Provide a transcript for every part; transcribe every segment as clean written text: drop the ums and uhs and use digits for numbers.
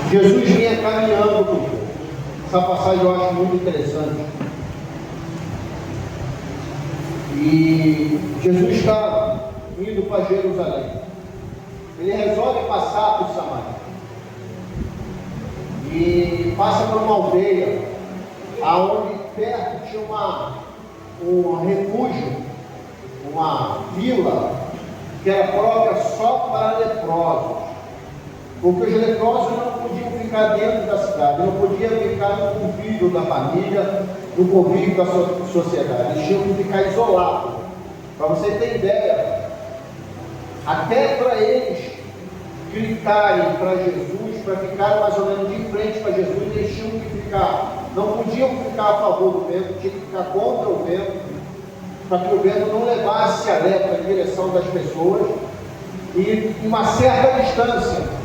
Jesus vinha caminhando com ele. Essa passagem eu acho muito interessante. E Jesus está indo para Jerusalém. Ele resolve passar por Samaria. E passa por uma aldeia, aonde perto tinha um refúgio, uma vila, que era própria só para leprosos. Porque os leprosos não podiam ficar dentro da cidade, não podiam ficar no convívio da família, no convívio da sociedade. Eles tinham que ficar isolados. Para você ter ideia, até para eles gritarem para Jesus, para ficar mais ou menos de frente para Jesus, eles tinham que ficar, não podiam ficar a favor do vento, tinham que ficar contra o vento, para que o vento não levasse a lepra em direção das pessoas, e uma certa distância,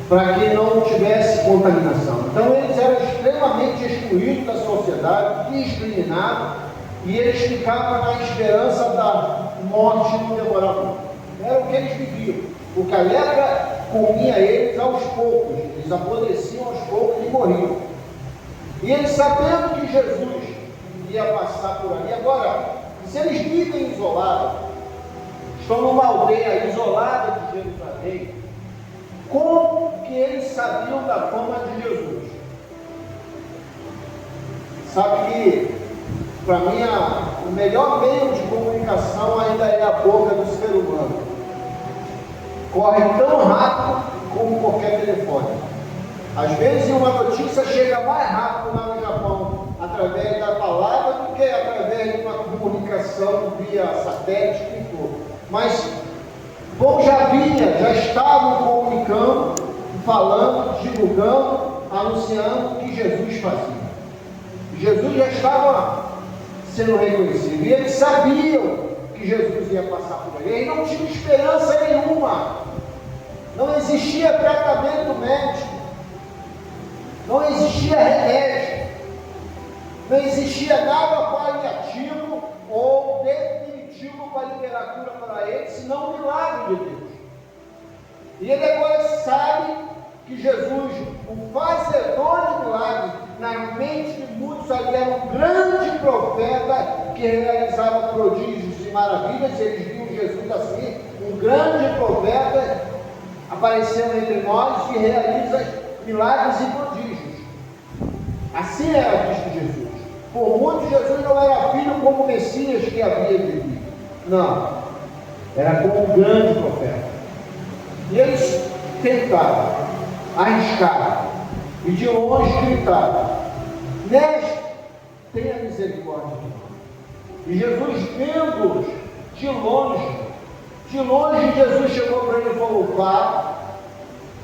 para que não tivesse contaminação. Então eles eram extremamente excluídos da sociedade, discriminados, e eles ficavam na esperança da morte não demorar muito. Era o que eles viviam, porque a lepra comia eles aos poucos, eles apodreciam aos poucos e morriam. E eles, sabendo que Jesus ia passar por ali, agora, se eles vivem isolados, estão numa aldeia isolada de Jerusalém, como que eles sabiam da fama de Jesus? Sabe que, para mim, o melhor meio de comunicação ainda é a boca do ser humano. Corre tão rápido como qualquer telefone. Às vezes uma notícia chega mais rápido lá no Japão, através da palavra, do que através de uma comunicação via satélite, que for. Mas, bom, já estavam comunicando, falando, divulgando, anunciando o que Jesus fazia. Jesus já estava sendo reconhecido, e eles sabiam que Jesus ia passar por ali. Eles não tinham esperança nenhuma. Não existia tratamento médico, não existia remédio, não existia nada paliativo ou definitivo para liberar a cura para eles, senão o milagre de Deus. E ele agora sabe que Jesus, o fazedor de milagres, na mente de muitos ali, era um grande profeta que realizava prodígios e maravilhas. Eles viam Jesus assim, um grande profeta aparecendo entre nós e realiza milagres e prodígios. Assim era visto Jesus. Por muitos, Jesus não era filho como o Messias que havia vivido. Não, era como um grande profeta. E eles tentaram, arriscaram, e de longe gritaram: Mestre, tenha misericórdia de nós. E Jesus, vendo-os de longe, Jesus chegou para ele e falou: vá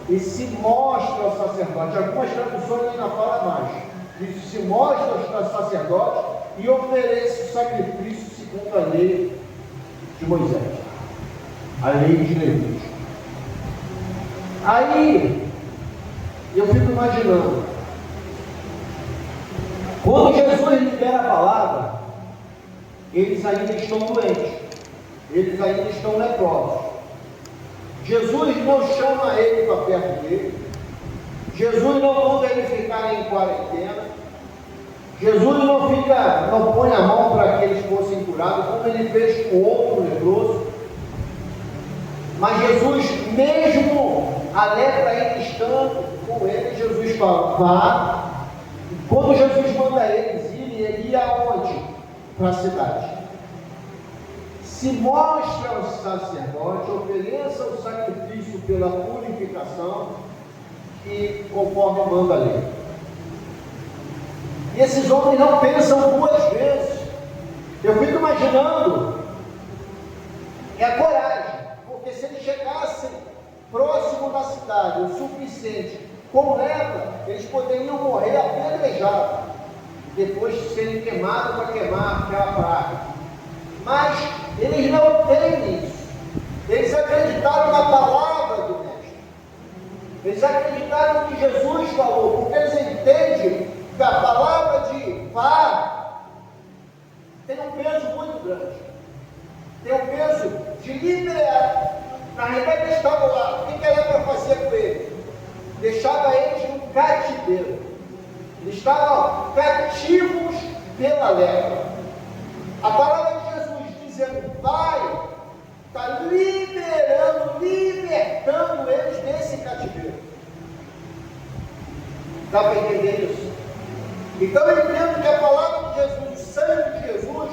e se mostra ao sacerdote. Algumas traduções ainda falam mais. Diz: se mostra ao sacerdote e ofereça o sacrifício segundo a lei de Moisés, a lei de Levítico. Aí eu fico imaginando, quando Jesus libera a palavra, eles ainda estão doentes, eles ainda estão leprosos. Jesus não chama ele para perto dele, Jesus não manda ele ficar em quarentena, Jesus não põe a mão para que eles fossem curados, como ele fez com outro leproso. Mas Jesus, mesmo a lepra ainda estando com ele, Jesus fala: vá. E quando Jesus manda eles irem, ele ia aonde? Para a cidade. Se mostra ao sacerdote, ofereça o sacrifício pela purificação, e conforme manda a lei. E esses homens não pensam duas vezes. Eu fico imaginando, é a coragem, porque se eles chegassem próximo da cidade o suficiente com lepra, eles poderiam morrer apedrejados, depois de serem queimados para queimar aquela praga. Mas eles não têm isso. Eles acreditaram na palavra do Mestre. Eles acreditaram no que Jesus falou, porque eles entendem que a palavra de vá tem um peso muito grande. Tem um peso de liberar. Na realidade, estavam lá. O que a lepra fazia com eles? Deixava eles no cativeiro. Eles estavam cativos pela lepra. A palavra de Jesus dizendo, Pai, está libertando eles desse cativeiro. Dá para entender isso? Então eu entendo que a palavra de Jesus, o sangue de Jesus,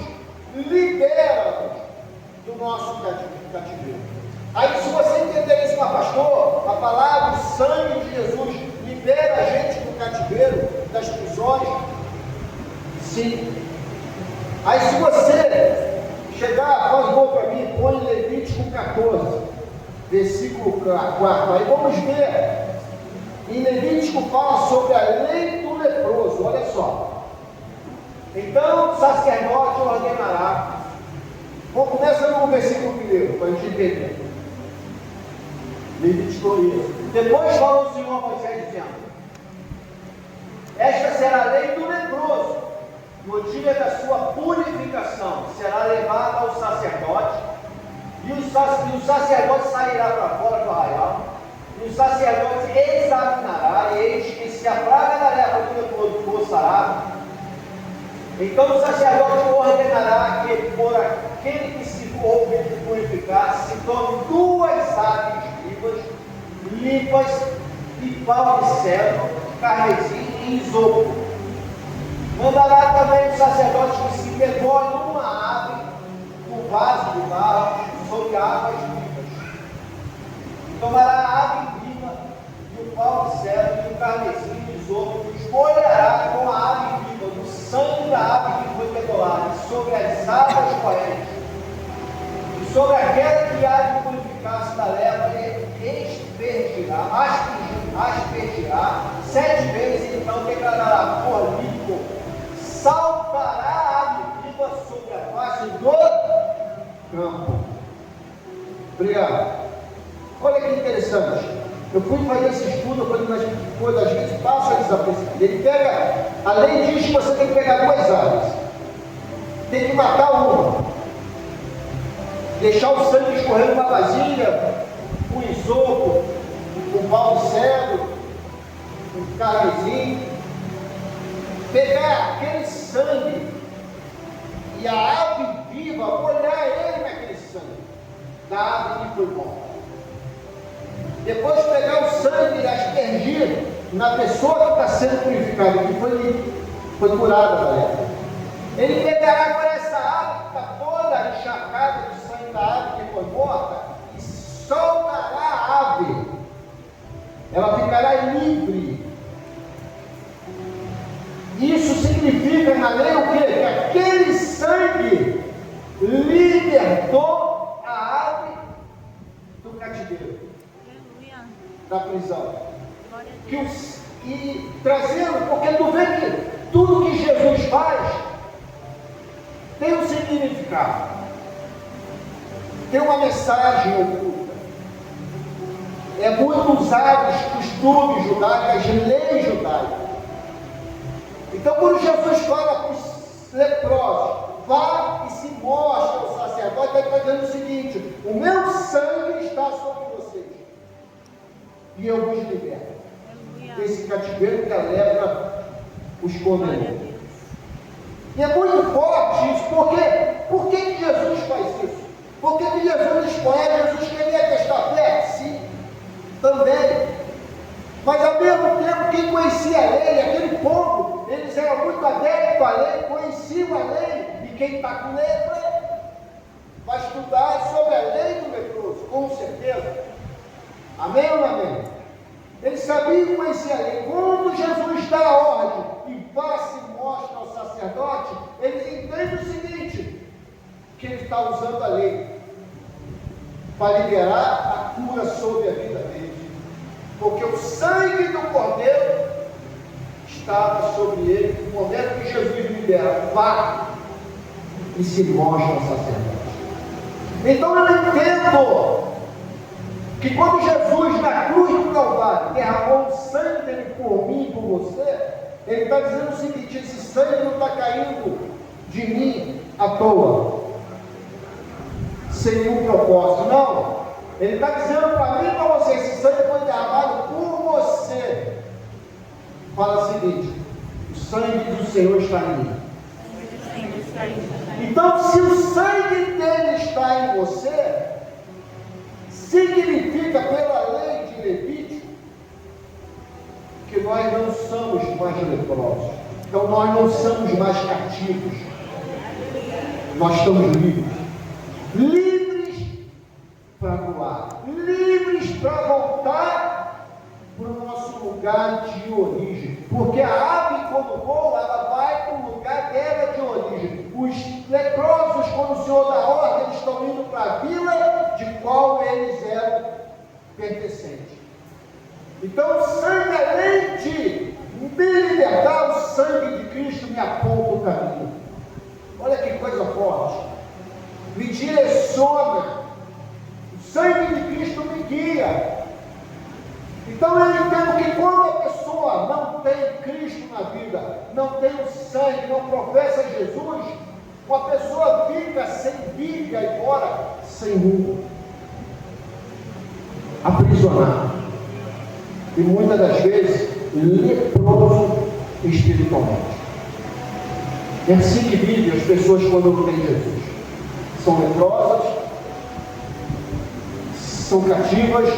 libera-nos do nosso cativeiro. Aí se você entender isso, pastor, a palavra, o sangue de Jesus libera a gente do cativeiro, das prisões. Sim. Aí se você chegar, faz gol para mim, põe Levítico 14, versículo 4. Aí vamos ver. Em Levítico fala sobre a lei do leproso, olha só. Então o sacerdote ordenará. Começa no versículo 1, para a gente entender. Levítico 1. Depois fala o Senhor a Moisés dizendo: esta será a lei do leproso. No dia da sua purificação, será levada ao sacerdote, e o sacerdote sairá para fora do arraial, e o sacerdote examinará, e eis que se a praga da lepra do leproso for sarada, então o sacerdote ordenará que por aquele que se for purificar, se tome 2 aves vivas, limpas, e pau de cedro, carmesim e isopo. Mandará também o sacerdote que se degole uma ave no vaso de barro sobre águas vivas. Tomará a ave viva e o pau de cedro e o carmesim e o isopo, e molhará com a ave viva no sangue da ave que foi degolada, sobre as águas correntes, e sobre aquela que há de purificar-se da lepra, aspergirá 7 vezes, e então declarará por limpo. Saltará a ave viva sobre a face do campo. Obrigado. Olha que interessante. Eu fui fazer esse estudo quando a gente passa desapercebido. Ele pega, a lei diz que você tem que pegar 2 aves. Tem que matar uma. Deixar o sangue escorrer numa vasilha, com isopo, com pau de cedro, com carmesim. Pegar aquele sangue e a ave viva, molhar ele naquele sangue da ave que foi morta. Depois pegar o sangue e aspergir na pessoa que está sendo purificada, que foi curada da lepra. Ele pegará agora essa ave que está toda encharcada de sangue da ave que foi morta e soltará a ave. Ela ficará livre. Isso significa na lei o quê? Que aquele sangue libertou a ave do cativeiro, da prisão. E trazendo, porque tu vê que tudo que Jesus faz tem um significado, tem uma mensagem oculta. É muito usado os costumes judaicos, as leis judaicas. Então, quando Jesus fala para os leprosos, vá e se mostra ao sacerdote, ele está dizendo o seguinte: o meu sangue está sobre vocês, e eu vos liberto desse cativeiro que a lepra os condenou. E é muito forte isso, porque por que Jesus faz isso? Por que Jesus escolhe? Jesus queria testar fé? Sim, também. Mas ao mesmo tempo, quem conhecia a lei, aquele povo, eles eram muito adeptos à lei, conheciam a lei, e quem está com lepra vai estudar sobre a lei do leproso, com certeza. Amém ou não amém? Eles sabiam e conheciam a lei. Quando Jesus dá a ordem e vá se mostra ao sacerdote, eles entendem o seguinte: que ele está usando a lei para liberar a cura sobre a vida deles. Porque o sangue do Cordeiro estava sobre ele no momento que Jesus libera, vá e se mostra ao sacerdote. Então eu entendo que quando Jesus na cruz do Calvário derramou o sangue dele por mim e por você, ele está dizendo o seguinte: esse sangue não está caindo de mim à toa, sem nenhum propósito, não. Ele está dizendo para mim e para você: esse sangue foi derramado por você. Fala o seguinte: o sangue do Senhor está em mim. Então, se o sangue dele está em você, significa, pela lei de Levítico, que nós não somos mais leprosos. Então nós não somos mais cativos. Nós estamos livres. Livres para voar. Livres para voltar para o nosso lugar de origem. Porque a ave, quando voa, ela vai para o lugar dela de origem. Os leprosos, quando o Senhor dá ordem, eles estão indo para a vila de qual eles eram pertencentes. Então o sangue, além de me libertar, o sangue de Cristo me aponta o caminho. Olha que coisa forte. Me direciona. O sangue de Cristo me guia. Então eu entendo que quando a pessoa não tem Cristo na vida, não tem o sangue, não professa Jesus, uma pessoa fica sem vida e fora, sem rumo, aprisionado. E muitas das vezes leproso espiritualmente. É assim que vivem as pessoas quando não têm Jesus. São leprosas, são cativas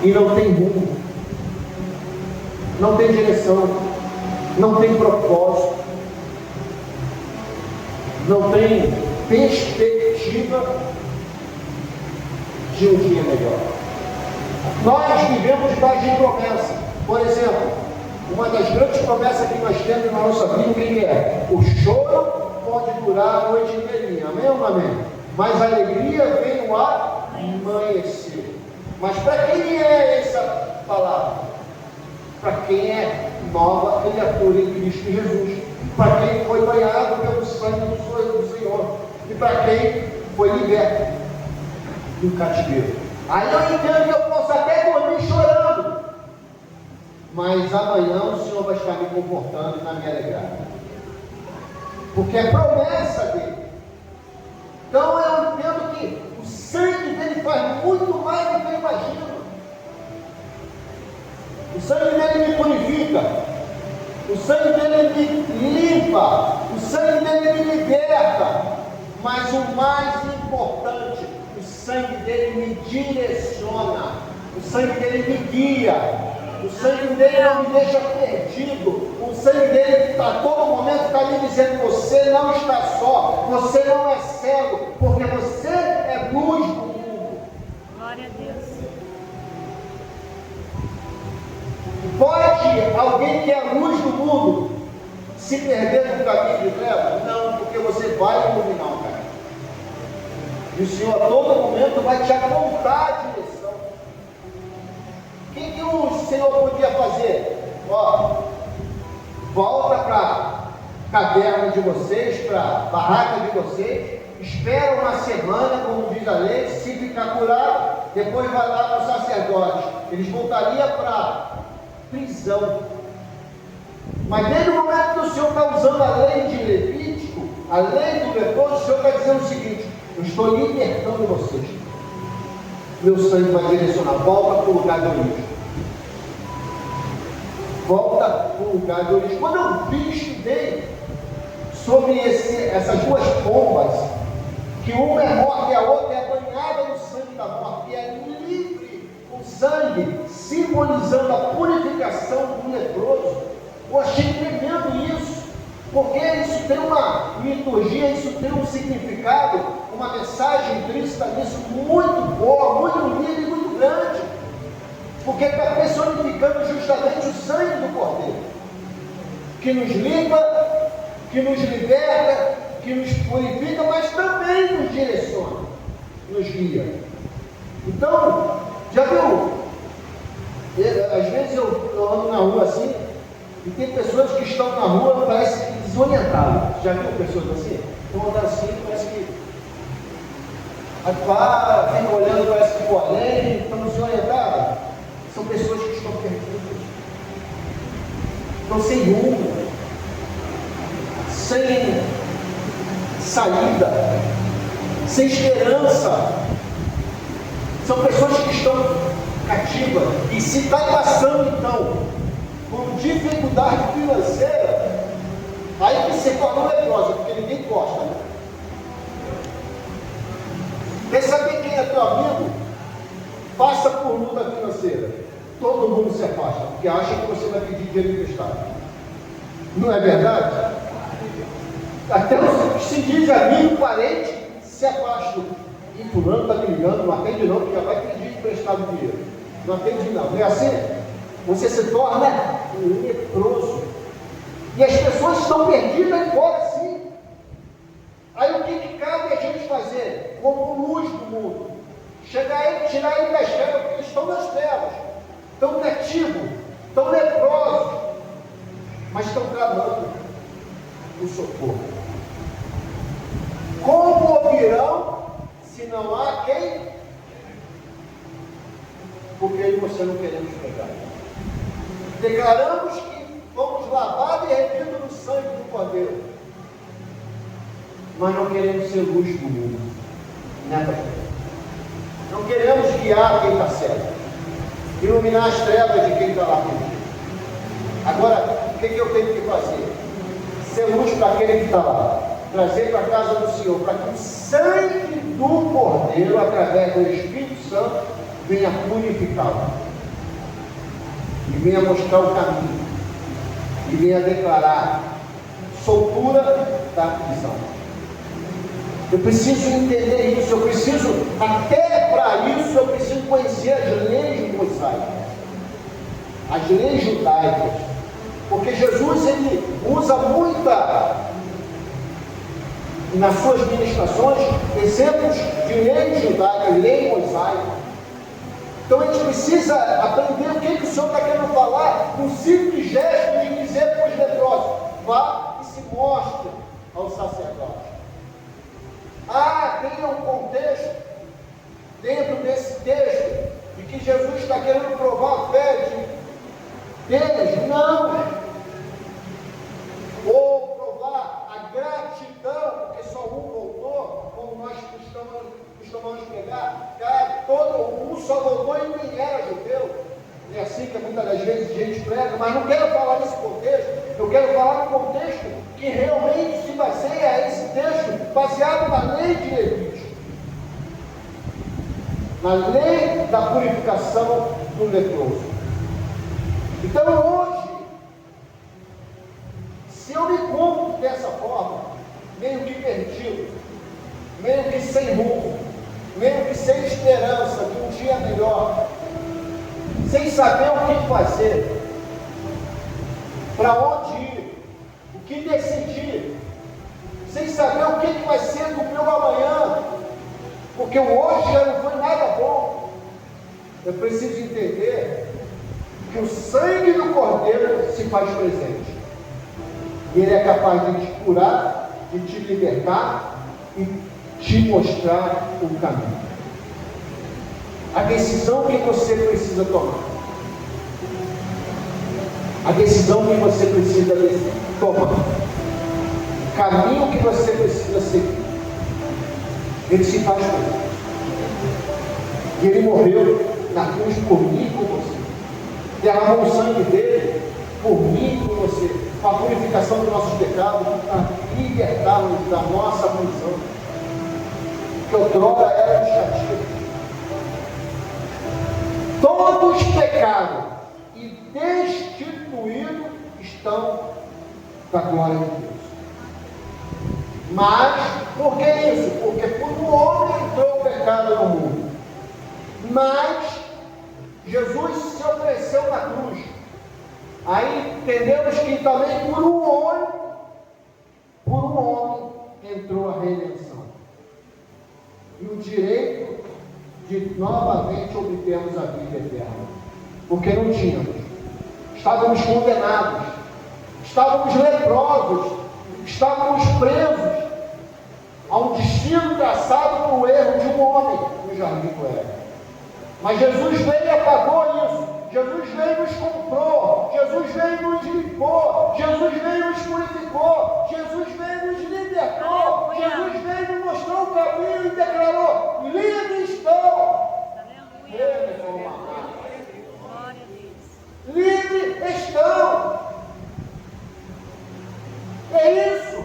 e não têm rumo, não tem direção, não tem propósito, não tem perspectiva de um dia melhor. Nós vivemos debaixo de promessa. Por exemplo, uma das grandes promessas que nós temos na nossa vida, o que é? O choro pode durar a noite inteirinha. Amém ou não amém? Mas a alegria vem no amanhecer. Mas para quem é essa palavra? Para quem é nova criatura em Cristo Jesus. Para quem foi banhado pelo sangue do Senhor. E para quem foi liberto do cativeiro. Aí eu entendo que eu posso até dormir chorando, mas amanhã o Senhor vai estar me confortando e vai me alegrar, porque é promessa dele. Então eu entendo que o sangue dele faz muito mais do que eu imagino. O sangue dele me purifica, o sangue dele me limpa, o sangue dele me liberta, mas o mais importante, o sangue dele me direciona, o sangue dele me guia, o sangue dele não me deixa perdido, o sangue dele a todo momento está me dizendo: você não está só, você não é cego, porque você é luz do mundo. Glória a Deus. Pode alguém que é luz do mundo se perder no caminho de trevas? Não, porque você vai iluminar o caminho. E o Senhor a todo momento vai te apontar a direção. O que o Senhor podia fazer? Ó, volta para a caverna de vocês, para a barraca de vocês, espera uma semana, como diz a lei, se ficar curado, depois vai lá para o sacerdote. Eles voltariam para a prisão. Mas desde o momento que o Senhor está usando a lei de Levítico, a lei do leproso, o Senhor está dizendo o seguinte: eu estou libertando vocês. Meu sangue vai direcionar. Volta para o lugar de origem. Volta para o lugar de origem. Quando eu estudei sobre essas duas pombas, que uma é morta e a outra é banhada no sangue da morte, e é livre o sangue, simbolizando a purificação do leproso, eu achei tremendo isso. Porque isso tem uma liturgia, isso tem um significado, uma mensagem intrínseca nisso muito boa, muito linda e muito grande. Porque está personificando justamente o sangue do Cordeiro, que nos limpa, que nos liberta, que nos purifica, mas também nos direciona, nos guia. Então, já viu? Às vezes eu ando na rua assim, e tem pessoas que estão na rua, parece que desorientadas. Já viu pessoas assim? Estão andando assim, parece que ficam olhando, parece que for além, estão desorientadas. São pessoas que estão perdidas, estão sem rumo, sem saída, sem esperança. perspectiva. E se está passando então por dificuldade financeira, aí que se torna leprosa, porque ninguém gosta, né? Quer saber quem é teu amigo? Passa por luta financeira. Todo mundo se afasta, porque acha que você vai pedir dinheiro emprestado. Não é verdade? Até os que se diz amigo, parente, se afastam. E fulano está me ligando, não atende não, porque já vai pedir emprestado dinheiro. Não atende não. Não é assim? Você se torna leproso. E as pessoas estão perdidas embora sim. Aí o que cabe a gente fazer? Como luz do mundo. Chegar ele, tirar ele das trevas, porque eles estão nas trevas. Estão cativos, estão leprosos, mas estão clamando o socorro. Como ouvirão se não há quem? Porque eu e você não queremos pegar. Declaramos que fomos lavados e remidos no sangue do Cordeiro, mas não queremos ser luz do mundo, né, pastor? Não queremos guiar quem está certo, iluminar as trevas de quem está lá dentro. Agora, o que eu tenho que fazer? Ser luz para aquele que está lá, trazer para a casa do Senhor, para que o sangue do Cordeiro, através do Espírito Santo, venha purificá-lo e venha mostrar o caminho e venha declarar soltura da prisão. Eu preciso entender isso, eu preciso, até para isso, eu preciso conhecer as leis mosaicas, as leis judaicas, porque Jesus, ele usa nas suas ministrações, exemplos de leis judaicas, lei mosaica. Então a gente precisa aprender o que o Senhor está querendo falar, um simples gesto de dizer para os leprosos: vá e se mostre ao sacerdote. Tem um contexto dentro desse texto de que Jesus está querendo provar a fé deles? Não. Ou provar a gratidão, porque só um voltou, como nós costumamos pegar, um só voltou e nem era judeu. É assim que muitas das vezes a gente prega, mas não quero falar nesse contexto, eu quero falar no contexto que realmente se baseia esse texto, baseado na lei de Levítico, na lei da purificação do leproso. Então hoje, se eu me encontro dessa forma, meio que perdido, meio que sem rumo, meio que sem esperança de um dia melhor, sem saber o que fazer, para onde ir, o que decidir, sem saber o que vai ser do meu amanhã, porque o hoje já não foi nada bom. Eu preciso entender que o sangue do Cordeiro se faz presente, e ele é capaz de te curar, de te libertar e te mostrar o caminho. A decisão que você precisa tomar, a decisão que você precisa tomar, o caminho que você precisa seguir, ele se faz presente. E ele morreu na cruz por mim e por você, derramou o sangue dele por mim e por você, para a purificação dos nossos pecados, para libertar-nos da nossa prisão, que outrora era de cativo. Todos pecaram e destituídos estão da glória de Deus. Mas, por que isso? Porque por um homem entrou o pecado no mundo. Mas, Jesus se ofereceu na cruz. Aí entendemos que também por um homem entrou a redenção. E o direito de novamente obtermos a vida eterna, porque não tínhamos, estávamos condenados, estávamos leprosos, estávamos presos a um destino traçado por erro de um homem no jardim do Éden. Mas Jesus veio e apagou isso. Jesus veio e nos comprou, Jesus veio e nos limpou, Jesus veio e nos purificou, Jesus veio e nos libertou, Jesus veio e nos mostrou o caminho e declarou: livres estão. livre estão. É isso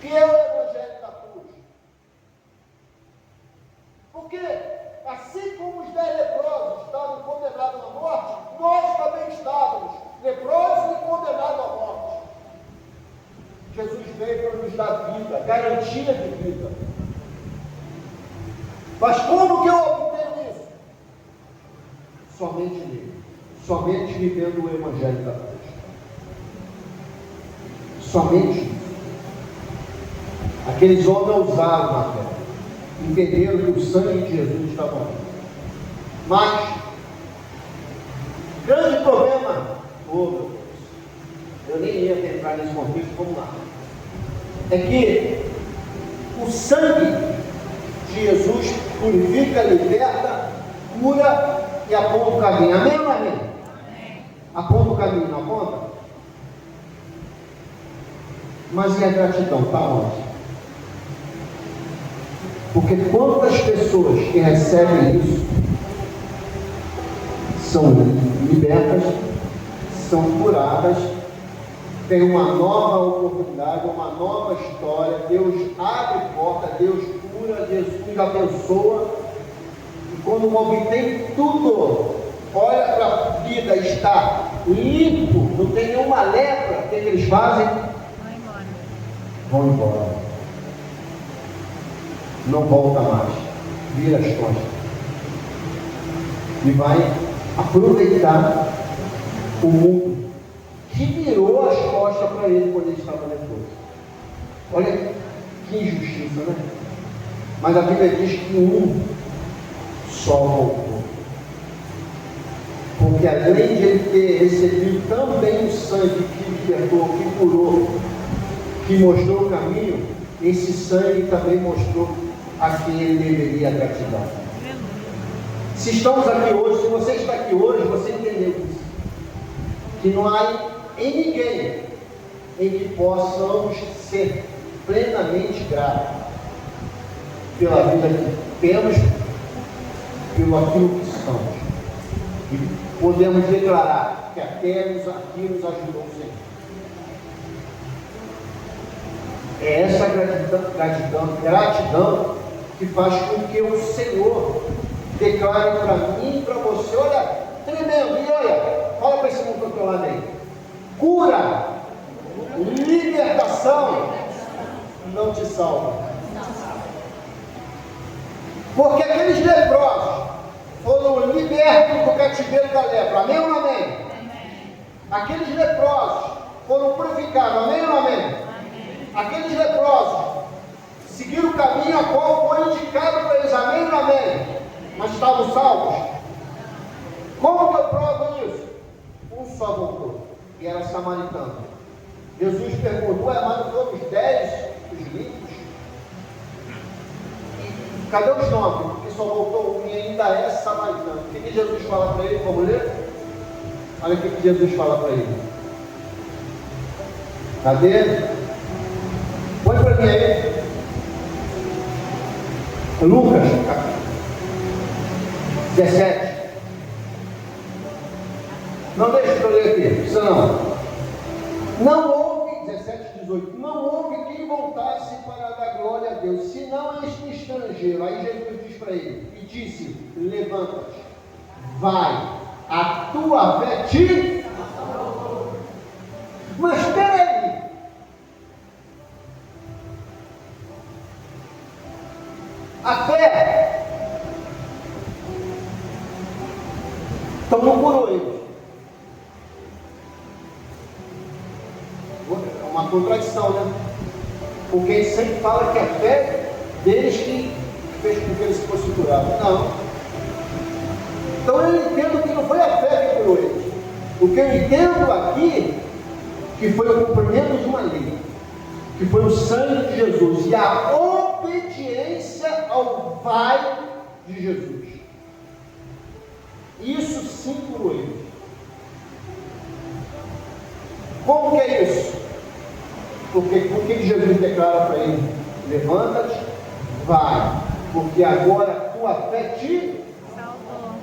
que é o Evangelho da Cruz. Porque, assim como os 10 leprosos estavam condenados à morte, nós também estávamos leprosos e condenados à morte. Jesus veio para nos dar vida, garantia de vida. Mas como que eu obtenho isso? Somente nele. Somente vivendo o Evangelho da Cruz. Somente isso. Aqueles homens ousaram na fé. Entenderam que o sangue de Jesus estava ali. Mas, grande problema, meu Deus, eu nem ia entrar nesse contexto, vamos lá. É que o sangue de Jesus purifica, liberta, cura e aponta o caminho. Amém ou não amém? Aponta o caminho, não aponta? Mas e a gratidão? Está onde? Porque quantas pessoas que recebem isso são libertas, são curadas, tem uma nova oportunidade, uma nova história, Deus abre porta, Deus cura, Jesus abençoa, e quando obtém tudo, olha para a vida, está limpo, não tem nenhuma lepra, o que eles fazem? Vão embora. Não volta mais, vira as costas e vai aproveitar o mundo que virou as costas para ele quando ele estava leproso. Olha que injustiça, né? Mas a Bíblia diz que um só voltou, porque além de ele ter recebido também o sangue que libertou, que curou, que mostrou o caminho, esse sangue também mostrou a quem ele deveria gratidão. Se estamos aqui hoje, se você está aqui hoje, você entendeu isso. Que não há em ninguém em que possamos ser plenamente gratos pela vida que temos, pelo aquilo que somos. E podemos declarar que até aqui nos ajudou o Senhor. É essa gratidão que faz com que o Senhor declare para mim e para você, olha, tremendo, e olha, fala para esse mundo que eu lado aí, cura, libertação, não te salva. Porque aqueles leprosos foram libertos do cativeiro da lepra, amém ou não amém? Aqueles leprosos foram purificados, amém ou não amém? Aqueles leprosos seguiram o caminho a qual foi indicado para eles, amém ou não amém? Mas estavam salvos. Como que eu provo isso? Um só voltou, e era samaritano. Jesus perguntou, mas não foram os 10, os limpos? Cadê os 9? Porque só voltou um e ainda é samaritano. O que Jesus fala para ele? Vamos ler? Olha o que Jesus fala para ele. Cadê? Põe para mim aí. Lucas 17. Não deixa eu ler aqui, precisa não. Não houve, 17, 18, não houve quem voltasse para dar glória a Deus, senão este estrangeiro. Aí Jesus diz para ele, e disse, levanta-te, vai, a tua fé te... Mas espera aí, a fé, então não curou ele. É uma contradição, né? Porque ele sempre fala que a fé deles que fez com que eles fossem curados. Não. Então eu entendo que não foi a fé que curou eles. O que eu entendo aqui, que foi o cumprimento de uma lei, que foi o sangue de Jesus e a obediência ao Pai de Jesus. Isso sim curou eles. Como que é isso? Porque o que Jesus declara para ele? Levanta-te, vai, porque agora a tua fé te salvou.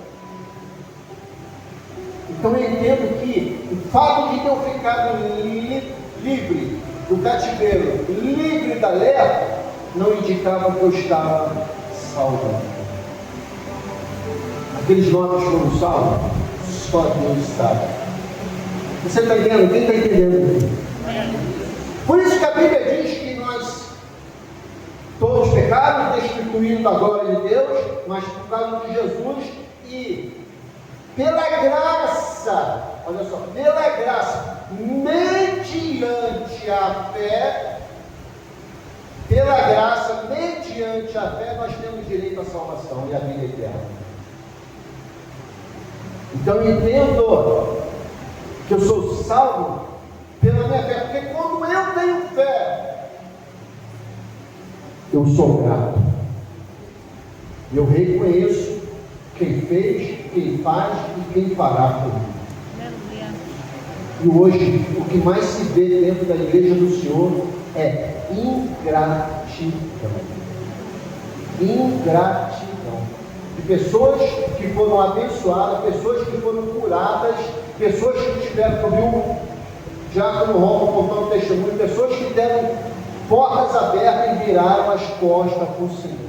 Então eu entendo que o fato de eu ficado livre do cativeiro, livre da lepra, não indicava que eu estava salvo. Aqueles novos foram salvos, só Deus sabe. Você está entendendo? Quem está entendendo? Por isso que a Bíblia diz que nós todos pecaram, destituindo da glória de Deus, mas por causa de Jesus e pela graça, olha só, pela graça, mediante a fé, pela graça, mediante a fé, nós temos direito à salvação e à vida eterna. Então eu entendo que eu sou salvo pela minha fé, porque quando eu tenho fé, eu sou grato. Eu reconheço quem fez, quem faz e quem fará por mim. E hoje, o que mais se vê dentro da igreja do Senhor é ingratidão. Ingratidão. De pessoas que foram abençoadas, pessoas que foram curadas, pessoas que tiveram, como Diácono Romo contando testemunho, pessoas que deram portas abertas e viraram as costas para o Senhor.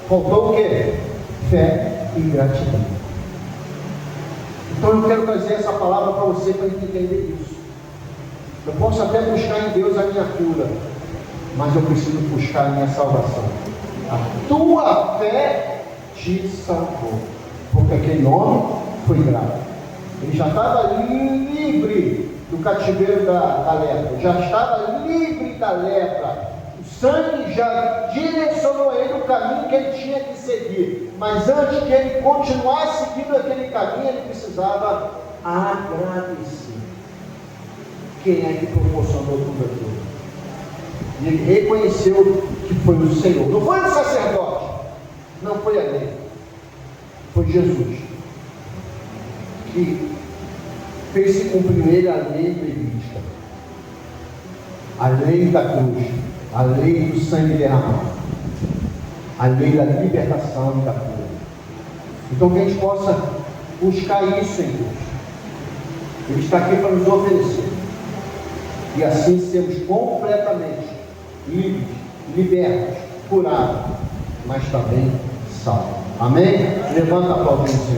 Faltou o quê? Fé e gratidão. Então eu quero trazer essa palavra para você para entender isso. Eu posso até buscar em Deus a minha cura, mas eu preciso buscar a minha salvação. A tua fé te salvou, porque aquele homem foi grato. Ele já estava livre do cativeiro da lepra, já estava livre da lepra. O sangue já direcionou ele o caminho que ele tinha que seguir. Mas antes de ele continuar seguindo aquele caminho, ele precisava agradecer. Quem é que proporcionou tudo aquilo? E ele reconheceu que foi o Senhor. Não foi o sacerdote, não foi a lei, foi Jesus que fez se cumprir a lei levítica, a lei da cruz, a lei do sangue derramado, a lei da libertação e da cura. Então que a gente possa buscar isso em Deus. Ele está aqui para nos oferecer, e assim sermos completamente livres, libertos, curados, mas também salvos. Amém? Levanta a palma, Senhor.